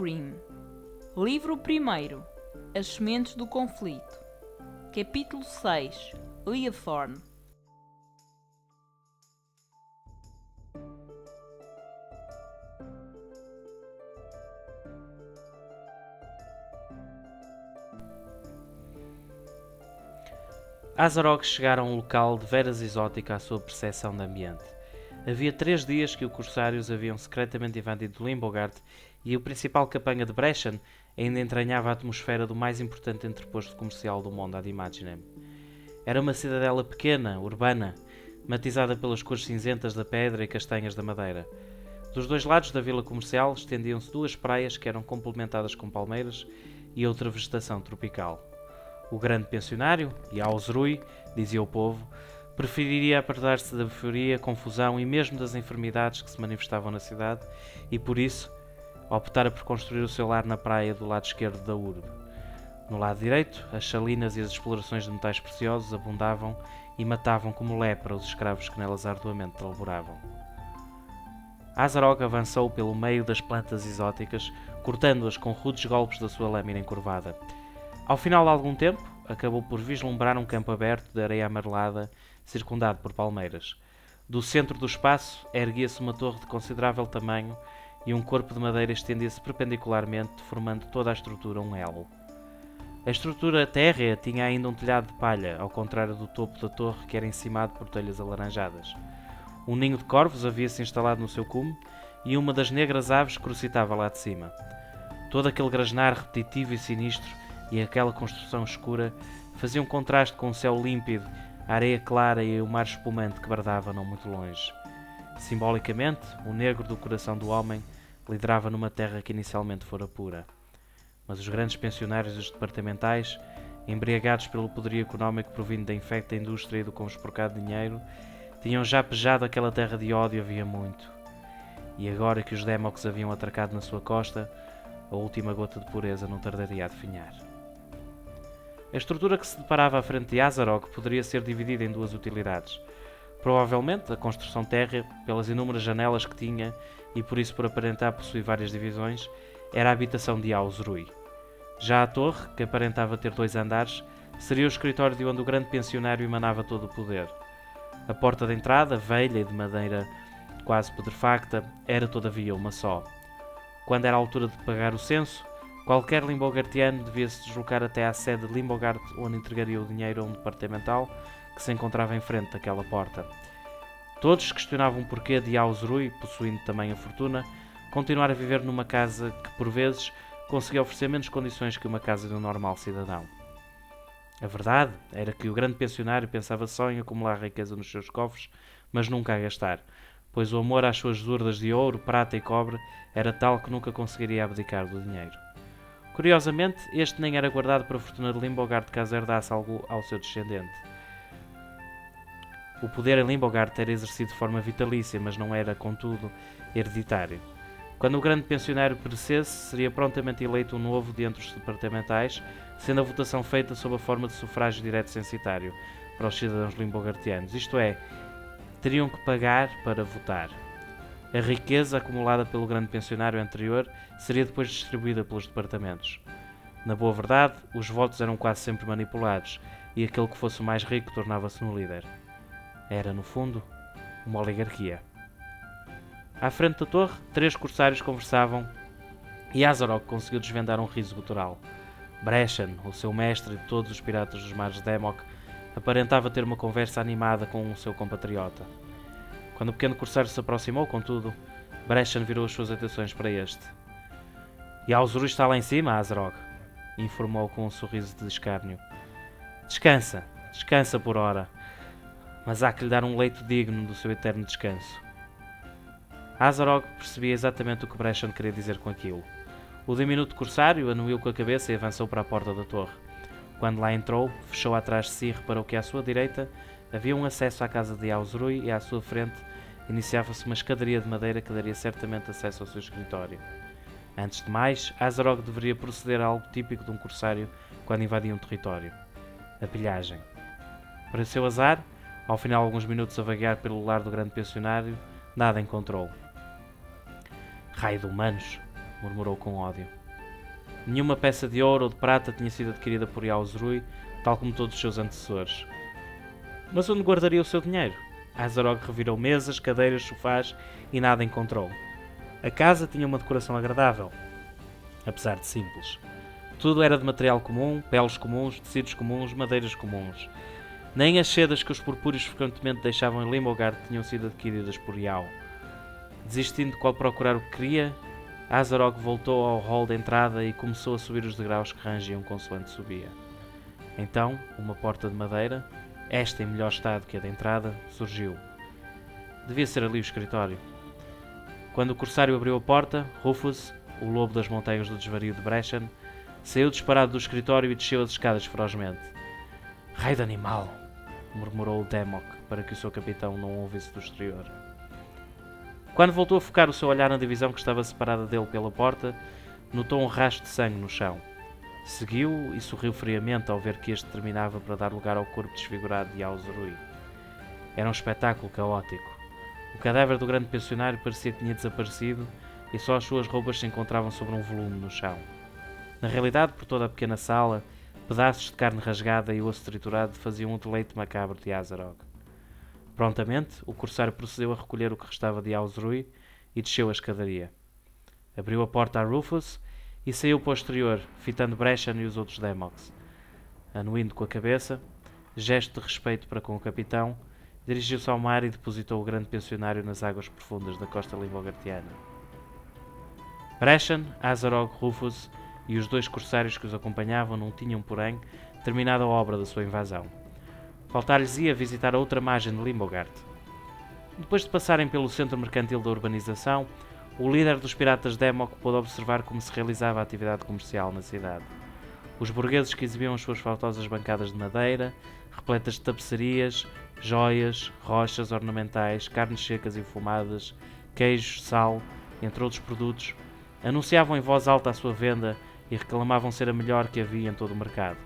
Grimm. Livro 1. As Sementes do Conflito. Capítulo 6. Leathorn. Azarog chegara a um local de veras exótico à sua percepção de ambiente. Havia 3 dias que os corsários haviam secretamente invadido Limbogard e o principal capanha de Breshan ainda entranhava a atmosfera do mais importante entreposto comercial do mundo ad imaginem. Era uma cidadela pequena, urbana, matizada pelas cores cinzentas da pedra e castanhas da madeira. Dos 2 lados da vila comercial estendiam-se 2 praias que eram complementadas com palmeiras e outra vegetação tropical. O grande pensionário, Yaozrui, dizia o povo, preferiria apartar-se da euforia, confusão e mesmo das enfermidades que se manifestavam na cidade e, por isso, optara por construir o seu lar na praia do lado esquerdo da urbe. No lado direito, as salinas e as explorações de metais preciosos abundavam e matavam como lepra os escravos que nelas arduamente laboravam. Azarog avançou pelo meio das plantas exóticas, cortando-as com rudes golpes da sua lâmina encurvada. Ao final de algum tempo, acabou por vislumbrar um campo aberto de areia amarelada, circundado por palmeiras. Do centro do espaço erguia-se uma torre de considerável tamanho e um corpo de madeira estendia-se perpendicularmente, formando toda a estrutura um L. A estrutura térrea tinha ainda um telhado de palha, ao contrário do topo da torre, que era encimado por telhas alaranjadas. Um ninho de corvos havia-se instalado no seu cume e uma das negras aves crocitava lá de cima. Todo aquele grasnar repetitivo e sinistro e aquela construção escura faziam contraste com o céu límpido, a areia clara e o mar espumante que bradava não muito longe. Simbolicamente, o negro do coração do homem liderava numa terra que inicialmente fora pura. Mas os grandes pensionários dos departamentais, embriagados pelo poderio económico provindo da infecta indústria e do conspurcado dinheiro, tinham já pejado aquela terra de ódio havia muito. E agora que os Demoks haviam atracado na sua costa, a última gota de pureza não tardaria a definhar. A estrutura que se deparava à frente de Azarog poderia ser dividida em 2 utilidades. Provavelmente, a construção térrea, pelas inúmeras janelas que tinha e por isso por aparentar possuir várias divisões, era a habitação de Yaozrui. Já a torre, que aparentava ter 2 andares, seria o escritório de onde o grande pensionário emanava todo o poder. A porta de entrada, velha e de madeira quase putrefacta, era todavia uma só. Quando era a altura de pagar o censo, qualquer limbogartiano devia-se deslocar até à sede de Limbogard, onde entregaria o dinheiro a um departamental que se encontrava em frente daquela porta. Todos questionavam o porquê de Yaozrui, possuindo também a fortuna, continuar a viver numa casa que, por vezes, conseguia oferecer menos condições que uma casa de um normal cidadão. A verdade era que o grande pensionário pensava só em acumular riqueza nos seus cofres, mas nunca a gastar, pois o amor às suas urdas de ouro, prata e cobre era tal que nunca conseguiria abdicar do dinheiro. Curiosamente, este nem era guardado para a fortuna de Limbogard caso herdasse algo ao seu descendente. O poder em Limbogard era exercido de forma vitalícia, mas não era, contudo, hereditário. Quando o grande pensionário perecesse, seria prontamente eleito um novo de entre os departamentais, sendo a votação feita sob a forma de sufrágio direto censitário para os cidadãos limbogartianos, isto é, teriam que pagar para votar. A riqueza acumulada pelo grande pensionário anterior seria depois distribuída pelos departamentos. Na boa verdade, os votos eram quase sempre manipulados e aquele que fosse o mais rico tornava-se no líder. Era, no fundo, uma oligarquia. À frente da torre, 3 corsários conversavam e Azarog conseguiu desvendar um riso gutural. Breshan, o seu mestre de todos os piratas dos mares de Demok, aparentava ter uma conversa animada com o seu compatriota. Quando o pequeno corsário se aproximou, contudo, Breshan virou as suas atenções para este. Yaozrui está lá em cima, Azarog, informou com um sorriso de escárnio. Descansa por ora, mas há que lhe dar um leito digno do seu eterno descanso. Azarog percebia exatamente o que Breshan queria dizer com aquilo. O diminuto corsário anuiu com a cabeça e avançou para a porta da torre. Quando lá entrou, fechou atrás de si e reparou que à sua direita havia um acesso à casa de Yaozrui e à sua frente iniciava-se uma escadaria de madeira que daria certamente acesso ao seu escritório. Antes de mais, Azarog deveria proceder a algo típico de um corsário quando invadia um território: a pilhagem. Para o seu azar, ao final de alguns minutos a vaguear pelo lar do grande pensionário, nada encontrou. Raio de humanos! murmurou com ódio. Nenhuma peça de ouro ou de prata tinha sido adquirida por Yaozrui, tal como todos os seus antecessores. Mas onde guardaria o seu dinheiro? Azarog revirou mesas, cadeiras, sofás e nada encontrou. A casa tinha uma decoração agradável, apesar de simples. Tudo era de material comum, peles comuns, tecidos comuns, madeiras comuns. Nem as sedas que os purpúreos frequentemente deixavam em Limogard tinham sido adquiridas por Yao. Desistindo de qual procurar o que queria, Azarog voltou ao hall de entrada e começou a subir os degraus que rangiam consoante subia. Então, uma porta de madeira, esta em melhor estado que a da entrada, surgiu. Devia ser ali o escritório. Quando o corsário abriu a porta, Rufus, o lobo das montanhas do desvario de Brechan, saiu disparado do escritório e desceu as escadas ferozmente. Raio de animal! Murmurou o Demok para que o seu capitão não o ouvisse do exterior. Quando voltou a focar o seu olhar na divisão que estava separada dele pela porta, notou um rastro de sangue no chão. Seguiu e sorriu friamente ao ver que este terminava para dar lugar ao corpo desfigurado de Yaozrui. Era um espetáculo caótico. O cadáver do grande pensionário parecia que tinha desaparecido e só as suas roupas se encontravam sobre um volume no chão. Na realidade, por toda a pequena sala, pedaços de carne rasgada e osso triturado faziam um deleite macabro de Azarog. Prontamente, o corsário procedeu a recolher o que restava de Yaozrui e desceu a escadaria. Abriu a porta a Rufus e saiu para o exterior, fitando Brechan e os outros Demoks. Anuindo com a cabeça, gesto de respeito para com o capitão, dirigiu-se ao mar e depositou o grande pensionário nas águas profundas da costa limbogartiana. Brechan, Azarog, Rufus e os 2 corsários que os acompanhavam não tinham, porém, terminado a obra da sua invasão. Faltar-lhes-ia visitar a outra margem de Limbogard. Depois de passarem pelo centro mercantil da urbanização, o líder dos piratas Demok pôde observar como se realizava a atividade comercial na cidade. Os burgueses que exibiam as suas faltosas bancadas de madeira, repletas de tapeçarias, joias, rochas ornamentais, carnes secas e fumadas, queijos, sal, entre outros produtos, anunciavam em voz alta a sua venda e reclamavam ser a melhor que havia em todo o mercado.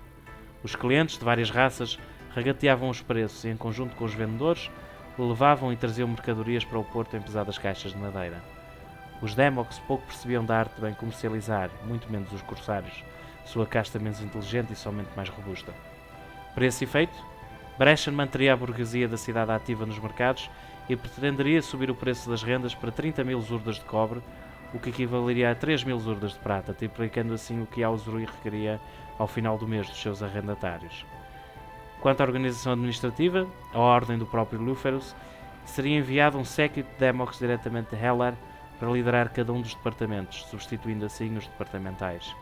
Os clientes de várias raças regateavam os preços e, em conjunto com os vendedores, levavam e traziam mercadorias para o porto em pesadas caixas de madeira. Os Demoks pouco percebiam da arte de bem comercializar, muito menos os corsários, sua casta menos inteligente e somente mais robusta. Para esse efeito, Brechan manteria a burguesia da cidade ativa nos mercados e pretenderia subir o preço das rendas para 30.000 zurdas de cobre, o que equivaleria a 3.000 zurdas de prata, triplicando assim o que Yaozrui requeria ao final do mês dos seus arrendatários. Quanto à organização administrativa, à ordem do próprio Luferus, seria enviado um séquito de Demoks diretamente de Hellar para liderar cada um dos departamentos, substituindo assim os departamentais.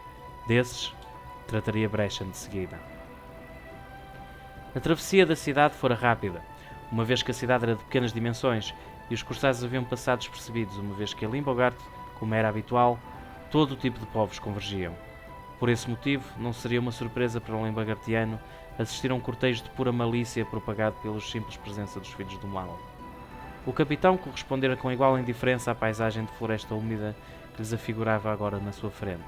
Desses, trataria Brechan de seguida. A travessia da cidade fora rápida, uma vez que a cidade era de pequenas dimensões e os corsários haviam passado despercebidos, uma vez que a Limbogard, como era habitual, todo o tipo de povos convergiam. Por esse motivo, não seria uma surpresa para um limbogartiano assistir a um cortejo de pura malícia propagado pelos simples presença dos filhos do mal. O capitão correspondera com igual indiferença à paisagem de floresta úmida que lhes afigurava agora na sua frente.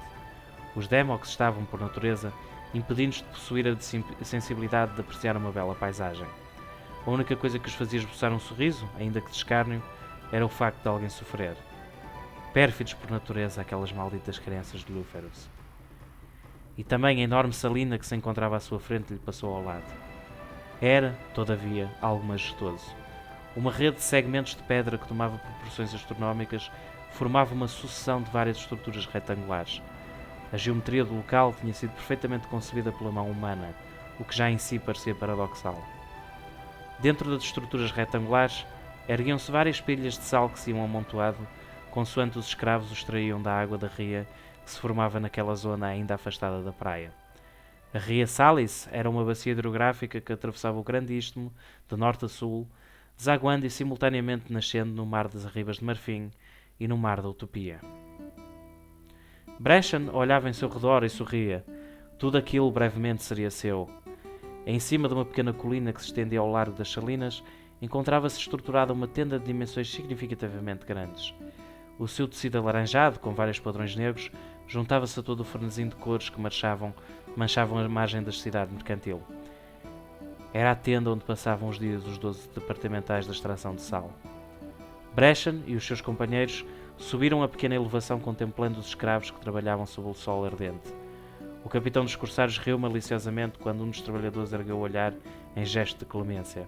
Os Demoks estavam, por natureza, impedindo-os de possuir a sensibilidade de apreciar uma bela paisagem. A única coisa que os fazia esboçar um sorriso, ainda que de escárnio, era o facto de alguém sofrer. Pérfidos por natureza aquelas malditas crianças de Luferus. E também a enorme salina que se encontrava à sua frente lhe passou ao lado. Era, todavia, algo majestoso. Uma rede de segmentos de pedra que tomava proporções astronómicas formava uma sucessão de várias estruturas retangulares. A geometria do local tinha sido perfeitamente concebida pela mão humana, o que já em si parecia paradoxal. Dentro das estruturas retangulares, erguiam-se várias pilhas de sal que se iam amontoado, consoante os escravos os extraíam da água da ria que se formava naquela zona ainda afastada da praia. A Ria Salis era uma bacia hidrográfica que atravessava o grande istmo, de norte a sul, desaguando e simultaneamente nascendo no Mar das Arribas de Marfim e no Mar da Utopia. Brechan olhava em seu redor e sorria. Tudo aquilo brevemente seria seu. Em cima de uma pequena colina que se estendia ao largo das salinas, encontrava-se estruturada uma tenda de dimensões significativamente grandes. O seu tecido alaranjado, com vários padrões negros, juntava-se a todo o frenesim de cores que manchavam a margem da cidade mercantil. Era a tenda onde passavam os dias os 12 departamentais da extração de sal. Brechan e os seus companheiros subiram a pequena elevação contemplando os escravos que trabalhavam sob o sol ardente. O capitão dos corsários riu maliciosamente quando um dos trabalhadores ergueu o olhar em gesto de clemência.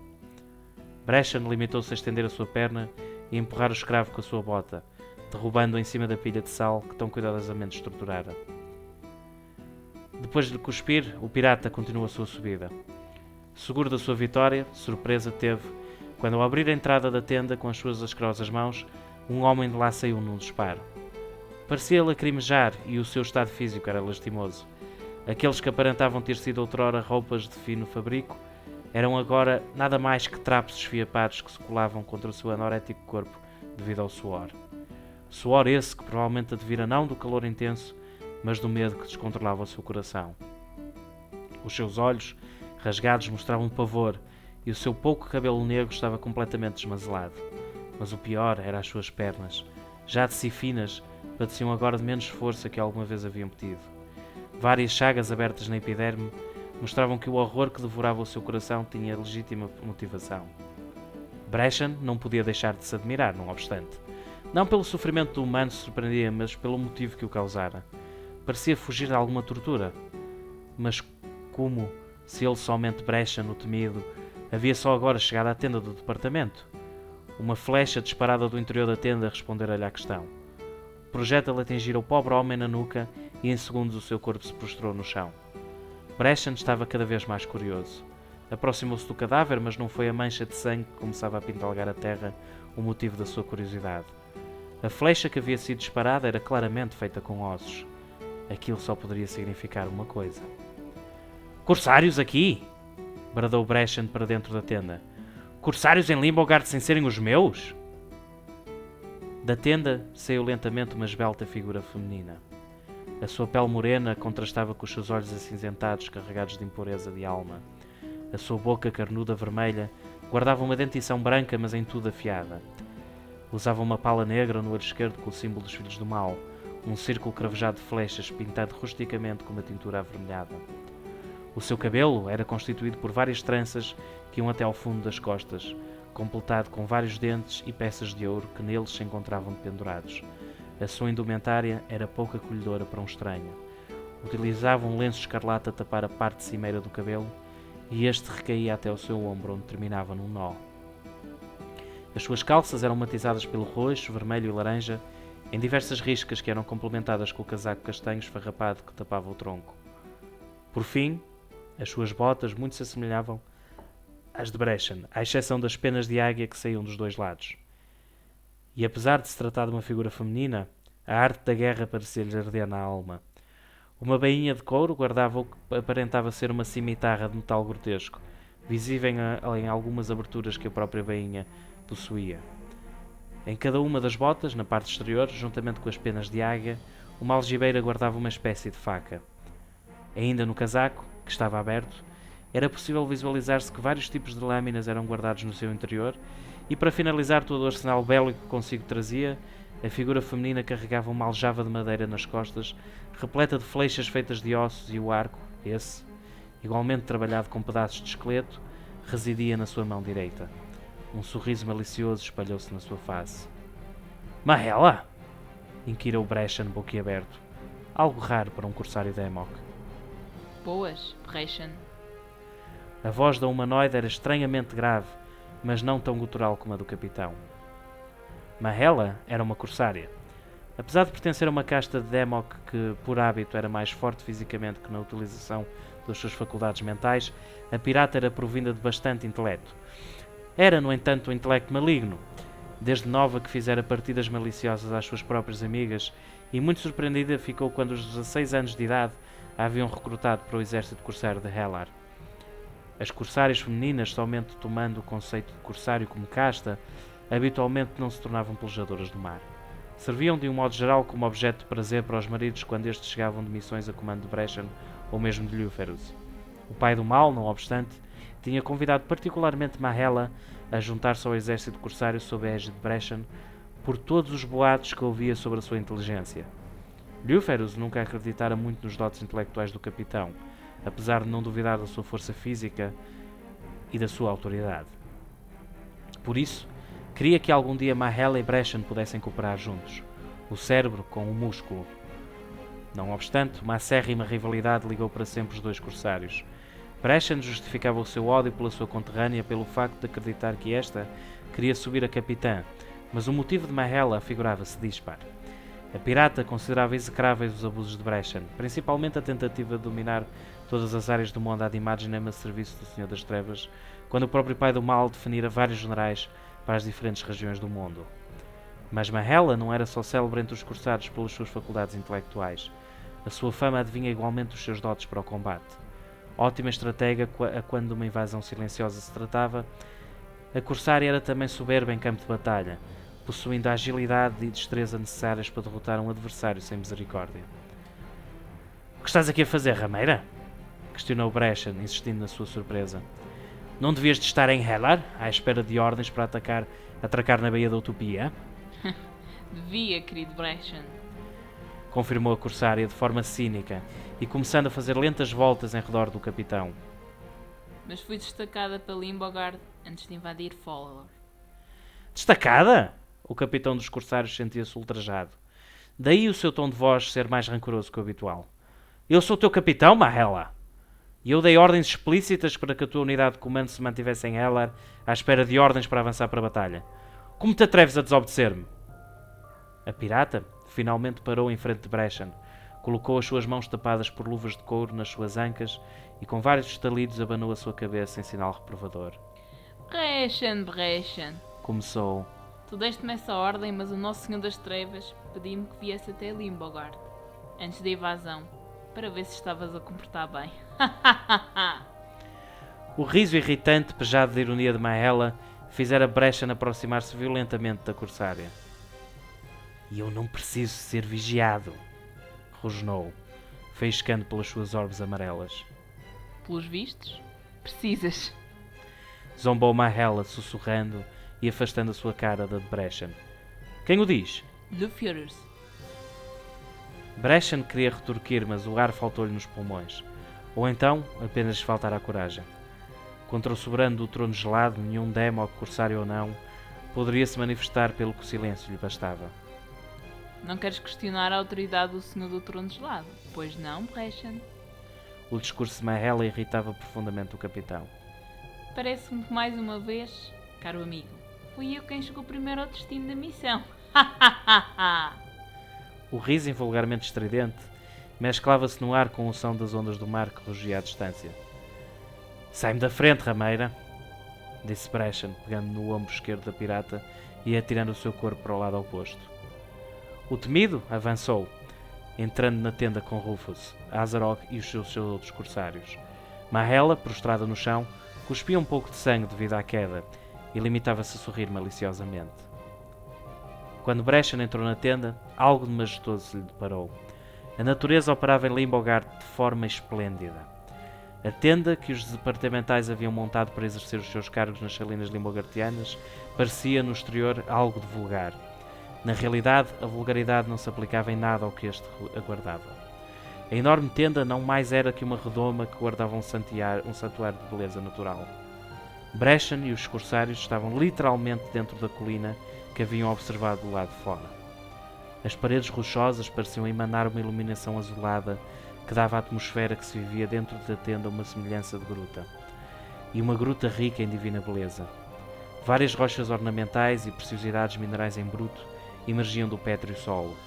Bresham limitou-se a estender a sua perna e empurrar o escravo com a sua bota, derrubando-o em cima da pilha de sal que tão cuidadosamente estruturara. Depois de lhe cuspir, o pirata continuou a sua subida. Seguro da sua vitória, surpresa teve quando, ao abrir a entrada da tenda com as suas asquerosas mãos, um homem de lá saiu num disparo. Parecia lacrimejar e o seu estado físico era lastimoso. Aqueles que aparentavam ter sido outrora roupas de fino fabrico eram agora nada mais que trapos esfiapados que se colavam contra o seu anorético corpo devido ao suor. Suor esse que provavelmente advira não do calor intenso, mas do medo que descontrolava o seu coração. Os seus olhos, rasgados, mostravam pavor e o seu pouco cabelo negro estava completamente desmazelado. Mas o pior era as suas pernas, já de si finas, padeciam agora de menos força que alguma vez haviam tido. Várias chagas abertas na epiderme mostravam que o horror que devorava o seu coração tinha legítima motivação. Bresham não podia deixar de se admirar, não obstante. Não pelo sofrimento do humano se surpreendia, mas pelo motivo que o causara. Parecia fugir de alguma tortura. Mas como, se ele somente Bresham, o temido, havia só agora chegado à tenda do departamento? Uma flecha disparada do interior da tenda respondera-lhe à questão. O projétil atingira o pobre homem na nuca e em segundos o seu corpo se prostrou no chão. Bresham estava cada vez mais curioso. Aproximou-se do cadáver, mas não foi a mancha de sangue que começava a pintalgar a terra o motivo da sua curiosidade. A flecha que havia sido disparada era claramente feita com ossos. Aquilo só poderia significar uma coisa. "Corsários aqui!" bradou Bresham para dentro da tenda. "Corsários em Limborgard sem serem os meus?" Da tenda saiu lentamente uma esbelta figura feminina. A sua pele morena contrastava com os seus olhos acinzentados carregados de impureza de alma. A sua boca carnuda vermelha guardava uma dentição branca, mas em tudo afiada. Usava uma pala negra no olho esquerdo com o símbolo dos filhos do mal, um círculo cravejado de flechas pintado rusticamente com uma tintura avermelhada. O seu cabelo era constituído por várias tranças que iam até ao fundo das costas, completado com vários dentes e peças de ouro que neles se encontravam pendurados. A sua indumentária era pouco acolhedora para um estranho. Utilizava um lenço escarlate a tapar a parte cimeira do cabelo e este recaía até ao seu ombro, onde terminava num nó. As suas calças eram matizadas pelo roxo, vermelho e laranja, em diversas riscas que eram complementadas com o casaco castanho esfarrapado que tapava o tronco. Por fim, as suas botas muito se assemelhavam às de Bresham, à exceção das penas de águia que saíam dos dois lados. E apesar de se tratar de uma figura feminina, a arte da guerra parecia-lhe arder na alma. Uma bainha de couro guardava o que aparentava ser uma cimitarra de metal grotesco, visível em algumas aberturas que a própria bainha possuía. Em cada uma das botas, na parte exterior, juntamente com as penas de águia, uma algibeira guardava uma espécie de faca. Ainda no casaco, que estava aberto, era possível visualizar-se que vários tipos de lâminas eram guardados no seu interior e, para finalizar todo o arsenal bélico que consigo trazia, a figura feminina carregava uma aljava de madeira nas costas, repleta de flechas feitas de ossos, e o arco, esse, igualmente trabalhado com pedaços de esqueleto, residia na sua mão direita. Um sorriso malicioso espalhou-se na sua face. "Mahela?" inquiriu Bresham boquiaberto, algo raro para um corsário de Amok. Boas, Bresham. A voz da humanoide era estranhamente grave, mas não tão gutural como a do capitão. Mahela era uma corsária. Apesar de pertencer a uma casta de Amok que, por hábito, era mais forte fisicamente que na utilização das suas faculdades mentais, a pirata era provinda de bastante intelecto. Era, no entanto, um intelecto maligno. Desde nova que fizera partidas maliciosas às suas próprias amigas e muito surpreendida ficou quando aos 16 anos de idade a haviam recrutado para o exército corsário de Hellar. As corsárias femininas, somente tomando o conceito de corsário como casta, habitualmente não se tornavam pelejadoras do mar. Serviam de um modo geral como objeto de prazer para os maridos quando estes chegavam de missões a comando de Bresham ou mesmo de Luferus. O pai do mal, não obstante, tinha convidado particularmente Mahela a juntar-se ao exército corsário sob a égide de Bresham por todos os boatos que ouvia sobre a sua inteligência. Luferus nunca acreditara muito nos dotes intelectuais do capitão, apesar de não duvidar da sua força física e da sua autoridade. Por isso, queria que algum dia Mahela e Bresham pudessem cooperar juntos. o cérebro com o músculo. Não obstante, uma acérrima rivalidade ligou para sempre os dois corsários. Bresham justificava o seu ódio pela sua conterrânea pelo facto de acreditar que esta queria subir a capitã, mas o motivo de Mahela afigurava-se dispar. A pirata considerava execráveis os abusos de Bresham, principalmente a tentativa de dominar todas as áreas do mundo ad imaginem a serviço do Senhor das Trevas, quando o próprio pai do mal definira vários generais para as diferentes regiões do mundo. Mas Mahela não era só célebre entre os corsários pelas suas faculdades intelectuais. A sua fama adivinha igualmente os seus dotes para o combate. Ótima estratega quando de uma invasão silenciosa se tratava, a corsária era também soberba em campo de batalha, possuindo a agilidade e destreza necessárias para derrotar um adversário sem misericórdia. "O que estás aqui a fazer, rameira?" questionou Bresham, insistindo na sua surpresa. "Não devias de estar em Hellar, à espera de ordens para atracar na Baía da Utopia?" Devia, querido Bresham. Confirmou a corsária de forma cínica e começando a fazer lentas voltas em redor do capitão. Mas fui destacada pela Limbogard antes de invadir Fowler. "Destacada?" O capitão dos corsários sentia-se ultrajado. Daí o seu tom de voz ser mais rancoroso que o habitual. "Eu sou o teu capitão, Mahela! E eu dei ordens explícitas para que a tua unidade de comando se mantivesse em Hellar à espera de ordens para avançar para a batalha. Como te atreves a desobedecer-me?" A pirata finalmente parou em frente de Bresham, colocou as suas mãos tapadas por luvas de couro nas suas ancas e com vários estalidos abanou a sua cabeça em sinal reprovador. Bresham. Começou. Tu deste-me essa ordem, mas o Nosso Senhor das Trevas pediu-me que viesse até Limbogard, antes da invasão, para ver se estavas a comportar bem. O riso irritante, pejado de ironia de Mahela, fizera Bresham aproximar-se violentamente da corsária. "E eu não preciso ser vigiado", rosnou, faiscando pelas suas orbes amarelas. Pelos vistos, precisas. Zombou Mahela, sussurrando e afastando a sua cara da de Bresham. "Quem o diz?" Le Führers. Bresham queria retorquir, mas o ar faltou-lhe nos pulmões. Ou então, apenas lhe faltara a coragem. Contra o soberano do trono gelado, nenhum demo, corsário ou não, poderia se manifestar pelo que o silêncio lhe bastava. Não queres questionar a autoridade do Senhor do Trono Gelado? Pois não, Bresham? O discurso de Mahela irritava profundamente o capitão. Parece-me que mais uma vez, caro amigo, fui eu quem chegou primeiro ao destino da missão. O riso invulgarmente estridente mesclava-se no ar com o som das ondas do mar que rugia à distância. "Sai-me da frente, rameira!" disse Bresham, pegando no ombro esquerdo da pirata e atirando o seu corpo para o lado oposto. O temido avançou, entrando na tenda com Rufus, Azeroth e os seus outros corsários. Mahela, prostrada no chão, cuspia um pouco de sangue devido à queda e limitava-se a sorrir maliciosamente. Quando Bresham entrou na tenda, algo de majestoso lhe deparou. A natureza operava em Limbogard de forma esplêndida. A tenda que os departamentais haviam montado para exercer os seus cargos nas salinas limbogartianas parecia, no exterior, algo de vulgar. Na realidade, a vulgaridade não se aplicava em nada ao que este aguardava. A enorme tenda não mais era que uma redoma que guardava um santuário de beleza natural. Bresham e os corsários estavam literalmente dentro da colina que haviam observado do lado de fora. As paredes rochosas pareciam emanar uma iluminação azulada que dava à atmosfera que se vivia dentro da tenda uma semelhança de gruta. E uma gruta rica em divina beleza. Várias rochas ornamentais e preciosidades minerais em bruto emergiam do pétreo solo.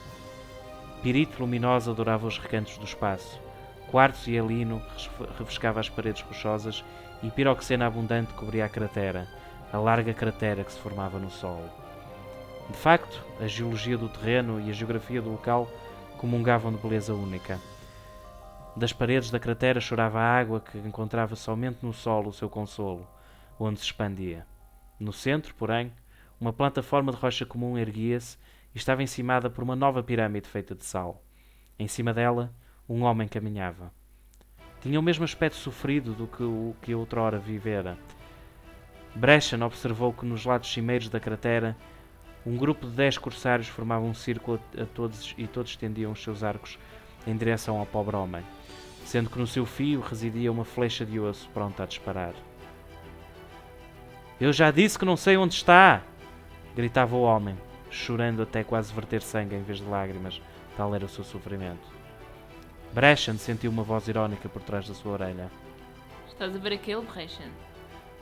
Pirite luminosa adorava os recantos do espaço. Quartzo e alino refrescava as paredes rochosas e piroxena abundante cobria a cratera, a larga cratera que se formava no solo. De facto, a geologia do terreno e a geografia do local comungavam de beleza única. Das paredes da cratera chorava a água que encontrava somente no solo o seu consolo, onde se expandia. No centro, porém, uma plataforma de rocha comum erguia-se e estava encimada por uma nova pirâmide feita de sal. Em cima dela, um homem caminhava. Tinha o mesmo aspecto sofrido do que o que outrora vivera. Bresham observou que nos lados cimeiros da cratera, um grupo de 10 corsários formava um círculo a todos e todos estendiam os seus arcos em direção ao pobre homem, sendo que no seu fio residia uma flecha de osso pronta a disparar. "Eu já disse que não sei onde está!" gritava o homem, chorando até quase verter sangue em vez de lágrimas, tal era o seu sofrimento. Brashen sentiu uma voz irónica por trás da sua orelha. Estás a ver aquele, Brashen?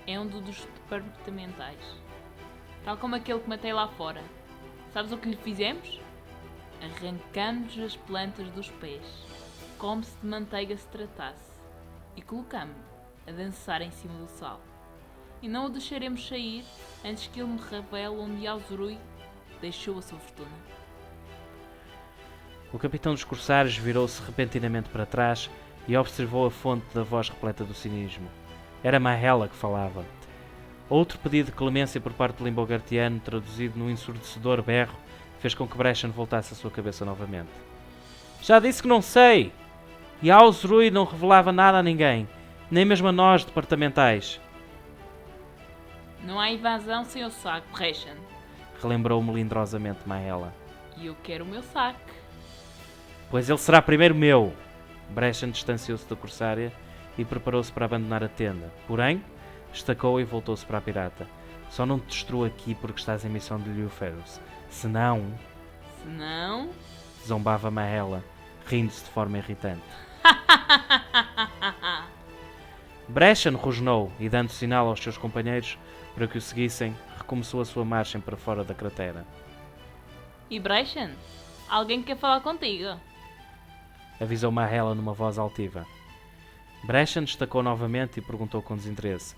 É um dos departamentais. Tal como aquele que matei lá fora. Sabes o que lhe fizemos? Arrancamos as plantas dos pés, como se de manteiga se tratasse, e colocamos-o a dançar em cima do sal. E não o deixaremos sair antes que ele me revele onde Yaozurui deixou a sua fortuna. O capitão dos corsários virou-se repentinamente para trás e observou a fonte da voz repleta do cinismo. Era Mahela que falava. Outro pedido de clemência por parte do Limbogartiano, traduzido num ensurdecedor berro, fez com que Brashen voltasse a sua cabeça novamente. Já disse que não sei! Yaozurui não revelava nada a ninguém, nem mesmo a nós, departamentais. Não há invasão sem o saque, Brashen. Relembrou melindrosamente Mahela. E eu quero o meu saque. Pois ele será primeiro meu! Brashen distanciou-se da corsária e preparou-se para abandonar a tenda. Porém, estacou e voltou-se para a pirata. Só não te destruo aqui porque estás em missão de Liuferus. Senão... Zombava Mahela, rindo-se de forma irritante. Brashen rosnou e, dando sinal aos seus companheiros para que o seguissem, recomeçou a sua marcha para fora da cratera. E Brashen, alguém quer falar contigo? Avisou Mahela numa voz altiva. Brashen destacou novamente e perguntou com desinteresse.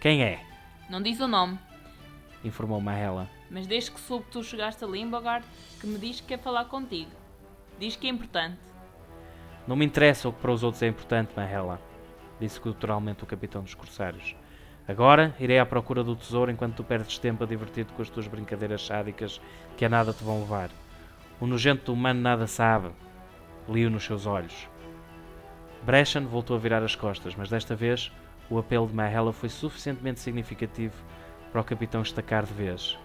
Quem é? Não diz o nome, Informou Mahela. mas desde que soube que tu chegaste a Limbogard, que me diz que quer falar contigo. Diz que é importante. Não me interessa o que para os outros é importante, Mahela, disse culturalmente o capitão dos corsários. Agora irei à procura do tesouro enquanto tu perdes tempo a divertir-te com as tuas brincadeiras sádicas que a nada te vão levar. O nojento humano nada sabe. Li-o nos seus olhos. Brashen voltou a virar as costas, mas desta vez o apelo de Mahela foi suficientemente significativo para o capitão estacar de vez.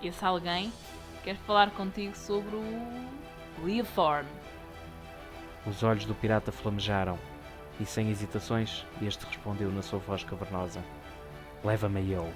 Esse alguém quer falar contigo sobre o Leothorn. Os olhos do pirata flamejaram e, sem hesitações, este respondeu na sua voz cavernosa. Leva-me a ele.